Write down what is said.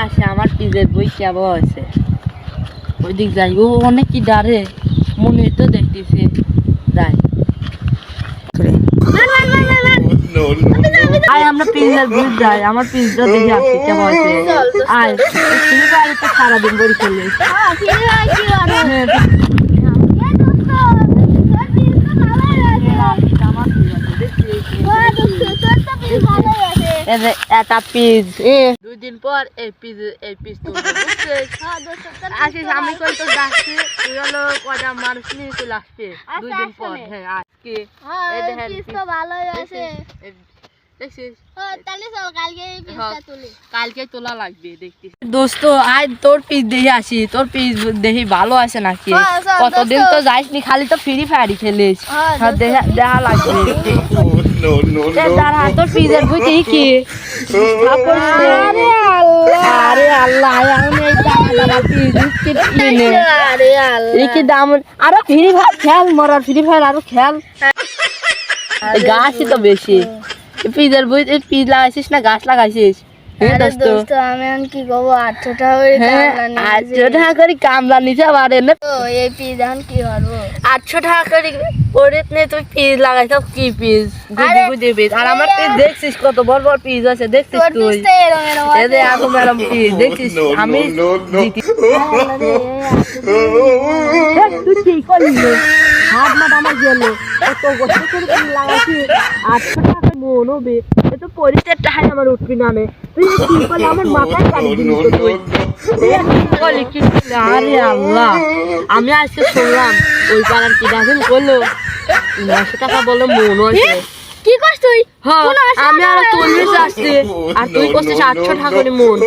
আসে আমার পিজের বই কেবল আছে ওই দিক যাই ও অনেক কি ডারে মনে তো দেখতেছি যাই আয় আমরা পিজের বই যাই আমার পিজটা দেখে আসি কেমন আছে আয় তুমি বাড়ি তো সারাদিন বই খেলে একটা পিস 2 দিন পর এই পিস আসিস আমি কই তো ডাকছি তুই হলো কটা মানুষ নিয়ে চলে আসবে 2 দিন পর হ্যাঁ আজকে এই দেখেন পিস তো ভালোই আছে দেখছিস তাহলে চল কালকে তোলা লাগবে দেখছিস দোস্ত আজ তোর পিস দেখে আসি তোর পিস দেখি ভালো আছে নাকি কতদিন তো যাইসনি খালি তো ফ্রি ফায়ারই খেলিস দেখা লাগবে তোর পিজের বই কি আরে আল্লাহ কি দাম আরো ফ্রি ফায়ার খেল মরার ফ্রি ফায়ার আরো খেল গাছই তো বেশি পিজের বই পিজ লাগাইছিস না গাছ লাগাইছিস আমি কি করবো 800 টাকা করে 800 টাকা করে কামলা নিতে পারে না এই পিজ এখন কি করবো 800 টাকা করে পরে নে তুই পিজ লাগাইছ কি পিজ গুদি পিজ আর আমার পিজ দেখছিস কত বড় বড় পিজ আছে দেখছিস তুই এই যে আগো ম্যাডাম পিজ দেখছিস আমি তুই কি করলি হাত মাত আমার গেল কত বছর করে পিজ লাগাইছি 800 টাকা মন হবে এ তো পরিচয় টাকা আমার উঠবি না নে তুই কি করলি আমার মাথায় কাটি দিলি তুই আরে আল্লাহ আমি আজকে শুনলাম ওই পাড়ার কি দাখিল করলো 900 টাকা বলে মন হয়েছে কি করছ তুই হ্যাঁ আমি আর তুই আসছি আর তুই করছিস 800 টাকা করে মন